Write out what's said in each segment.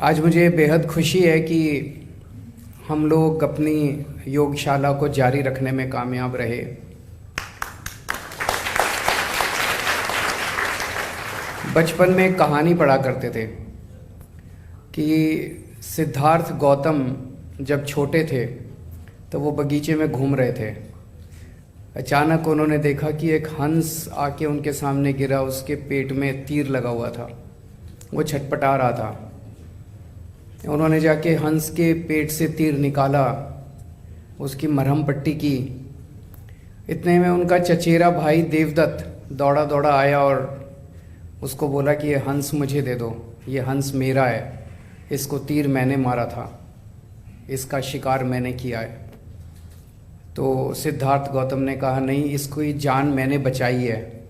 आज मुझे बेहद खुशी है कि हम लोग अपनी योगशाला को जारी रखने में कामयाब रहे। बचपन में एक कहानी पढ़ा करते थे कि सिद्धार्थ गौतम जब छोटे थे तो वो बगीचे में घूम रहे थे। अचानक उन्होंने देखा कि एक हंस आके उनके सामने गिरा, उसके पेट में तीर लगा हुआ था, वो छटपटा रहा था। उन्होंने जाके हंस के पेट से तीर निकाला, उसकी मरहम पट्टी की। इतने में उनका चचेरा भाई देवदत्त दौड़ा दौड़ा आया और उसको बोला कि ये हंस मुझे दे दो, ये हंस मेरा है, इसको तीर मैंने मारा था, इसका शिकार मैंने किया है। तो सिद्धार्थ गौतम ने कहा नहीं, इसको ये जान मैंने बचाई है,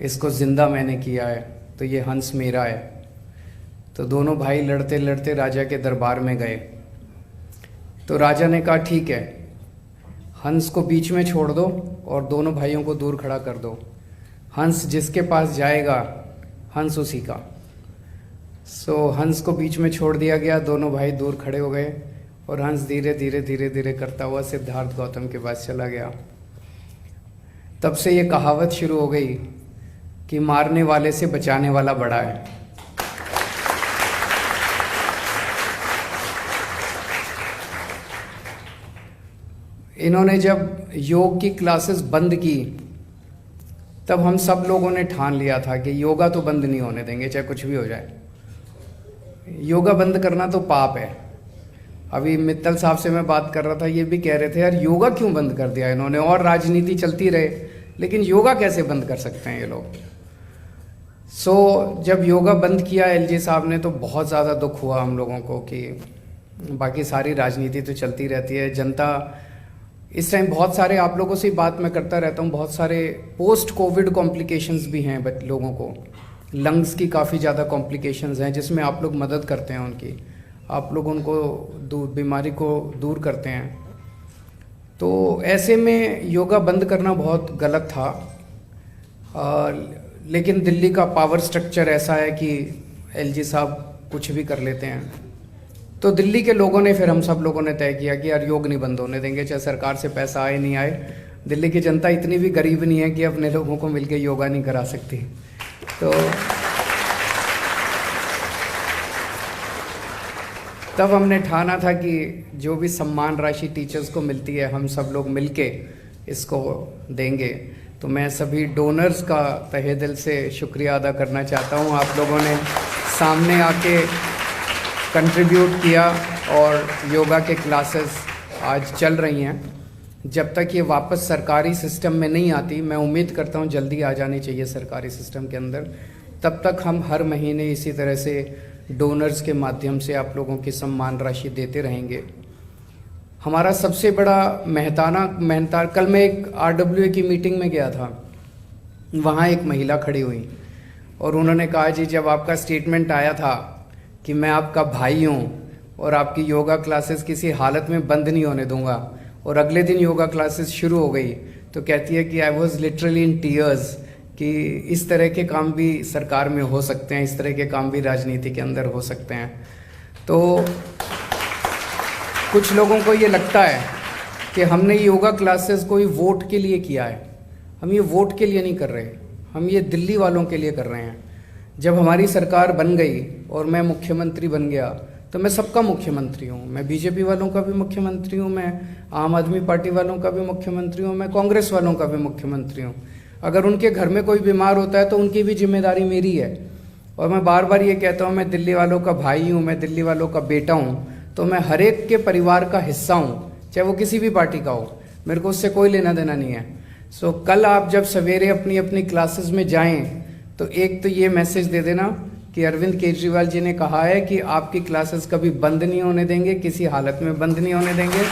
इसको ज़िंदा मैंने किया है, तो ये हंस मेरा है। तो दोनों भाई लड़ते लड़ते राजा के दरबार में गए। तो राजा ने कहा ठीक है, हंस को बीच में छोड़ दो और दोनों भाइयों को दूर खड़ा कर दो। हंस जिसके पास जाएगा, हंस उसी का। सो हंस को बीच में छोड़ दिया गया, दोनों भाई दूर खड़े हो गए और हंस धीरे धीरे धीरे धीरे करता हुआ सिद्धार्थ गौतम के पास चला गया। तब से ये कहावत शुरू हो गई कि मारने वाले से बचाने वाला बड़ा है। इन्होंने जब योग की क्लासेस बंद की तब हम सब लोगों ने ठान लिया था कि योगा तो बंद नहीं होने देंगे, चाहे कुछ भी हो जाए। योगा बंद करना तो पाप है। अभी मित्तल साहब से मैं बात कर रहा था, ये भी कह रहे थे यार योगा क्यों बंद कर दिया इन्होंने, और राजनीति चलती रहे, लेकिन योगा कैसे बंद कर सकते हैं ये लोग। सो जब योगा बंद किया एलजी साहब ने तो बहुत ज़्यादा दुख हुआ हम लोगों को कि बाकी सारी राजनीति तो चलती रहती है। जनता इस टाइम बहुत सारे, आप लोगों से बात मैं करता रहता हूँ, बहुत सारे पोस्ट कोविड कॉम्प्लिकेशंस भी हैं लोगों को। लंग्स की काफ़ी ज़्यादा कॉम्प्लिकेशंस हैं जिसमें आप लोग मदद करते हैं उनकी, आप लोग उनको बीमारी को दूर करते हैं। तो ऐसे में योगा बंद करना बहुत गलत था। लेकिन दिल्ली का पावर स्ट्रक्चर ऐसा है कि एलजी साहब कुछ भी कर लेते हैं। तो दिल्ली के लोगों ने, फिर हम सब लोगों ने तय किया कि यार योग नहीं बंद होने देंगे, चाहे सरकार से पैसा आए नहीं आए। दिल्ली की जनता इतनी भी गरीब नहीं है कि अपने लोगों को मिलके योगा नहीं करा सकती। तो तब हमने ठाना था कि जो भी सम्मान राशि टीचर्स को मिलती है हम सब लोग मिलके इसको देंगे। तो मैं सभी डोनर्स का तहे दिल से शुक्रिया अदा करना चाहता हूँ। आप लोगों ने सामने आके कंट्रीब्यूट किया और योगा के क्लासेस आज चल रही हैं। जब तक ये वापस सरकारी सिस्टम में नहीं आती, मैं उम्मीद करता हूँ जल्दी आ जानी चाहिए सरकारी सिस्टम के अंदर, तब तक हम हर महीने इसी तरह से डोनर्स के माध्यम से आप लोगों की सम्मान राशि देते रहेंगे। हमारा सबसे बड़ा मेहनतार, कल मैं एक RWA की मीटिंग में गया था, वहाँ एक महिला खड़ी हुई और उन्होंने कहा जी जब आपका स्टेटमेंट आया था कि मैं आपका भाई हूँ और आपकी योगा क्लासेस किसी हालत में बंद नहीं होने दूंगा, और अगले दिन योगा क्लासेस शुरू हो गई, तो कहती है कि I was literally in tears कि इस तरह के काम भी सरकार में हो सकते हैं, इस तरह के काम भी राजनीति के अंदर हो सकते हैं। तो कुछ लोगों को ये लगता है कि हमने योगा क्लासेस कोई वोट के लिए किया है। हम ये वोट के लिए नहीं कर रहे, हम ये दिल्ली वालों के लिए कर रहे हैं। जब हमारी सरकार बन गई और मैं मुख्यमंत्री बन गया तो मैं सबका मुख्यमंत्री हूँ। मैं बीजेपी वालों का भी मुख्यमंत्री हूँ, मैं आम आदमी पार्टी वालों का भी मुख्यमंत्री हूँ, मैं कांग्रेस वालों का भी मुख्यमंत्री हूँ। अगर उनके घर में कोई बीमार होता है तो उनकी भी जिम्मेदारी मेरी है। और मैं बार बार ये कहता हूँ मैं दिल्ली वालों का भाई हूँ, मैं दिल्ली वालों का बेटा हूँ, तो मैं हर एक के परिवार का हिस्सा हूँ, चाहे वो किसी भी पार्टी का हो, मेरे को उससे कोई लेना देना नहीं है। सो कल आप जब सवेरे अपनी अपनी क्लासेस में जाएं तो एक तो ये मैसेज दे देना कि अरविंद केजरीवाल जी ने कहा है कि आपकी क्लासेस कभी बंद नहीं होने देंगे, किसी हालत में बंद नहीं होने देंगे।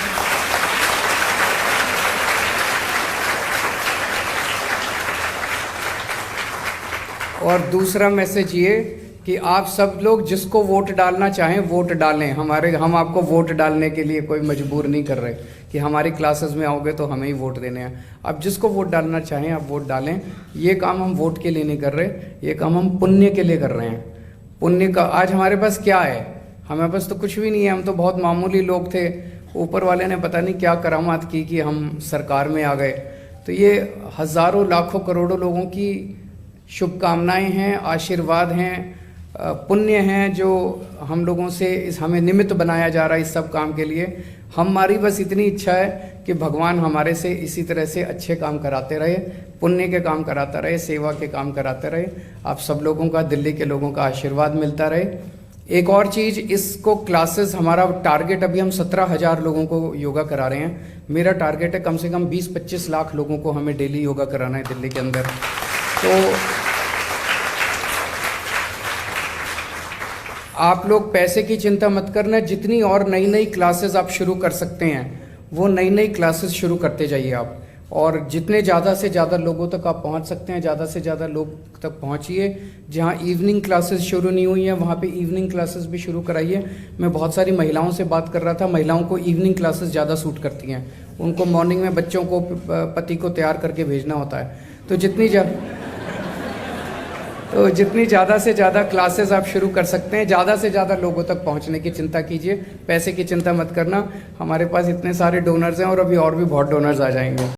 और दूसरा मैसेज ये कि आप सब लोग जिसको वोट डालना चाहें वोट डालें। हम आपको वोट डालने के लिए कोई मजबूर नहीं कर रहे कि हमारी क्लासेस में आओगे तो हमें ही वोट देने हैं। आप जिसको वोट डालना चाहें आप वोट डालें। ये काम हम वोट के लिए नहीं कर रहे, ये काम हम पुण्य के लिए कर रहे हैं। पुण्य का आज हमारे पास क्या है? हमें पास तो कुछ भी नहीं है, हम तो बहुत मामूली लोग थे। ऊपर वाले ने पता नहीं क्या करामात की कि हम सरकार में आ गए। तो ये हज़ारों लाखों करोड़ों लोगों की शुभकामनाएं हैं, आशीर्वाद हैं, पुण्य हैं जो हम लोगों से हमें निमित्त बनाया जा रहा है इस सब काम के लिए। हमारी बस इतनी इच्छा है कि भगवान हमारे से इसी तरह से अच्छे काम कराते रहे, पुण्य के काम कराता रहे, सेवा के काम कराते रहे। आप सब लोगों का, दिल्ली के लोगों का आशीर्वाद मिलता रहे। एक और चीज़, इसको क्लासेस, हमारा टारगेट अभी हम 17,000 लोगों को योगा करा रहे हैं। मेरा टारगेट है कम से कम 20-25 लाख लोगों को हमें डेली योगा कराना है दिल्ली के अंदर। तो आप लोग पैसे की चिंता मत करना, जितनी और नई नई क्लासेस आप शुरू कर सकते हैं वो नई नई क्लासेस शुरू करते जाइए आप। और जितने ज़्यादा से ज़्यादा लोगों तक आप पहुंच सकते हैं, ज़्यादा से ज़्यादा लोग तक पहुंचिए। जहां इवनिंग क्लासेस शुरू नहीं हुई हैं वहां पे इवनिंग क्लासेस भी शुरू कराइए। मैं बहुत सारी महिलाओं से बात कर रहा था, महिलाओं को इवनिंग क्लासेस ज़्यादा सूट करती हैं। उनको मॉर्निंग में बच्चों को, पति को तैयार करके भेजना होता है। तो जितनी ज़्यादा से ज़्यादा क्लासेस आप शुरू कर सकते हैं, ज़्यादा से ज़्यादा लोगों तक पहुंचने की चिंता कीजिए। पैसे की चिंता मत करना, हमारे पास इतने सारे डोनर्स हैं और अभी और भी बहुत डोनर्स आ जाएंगे।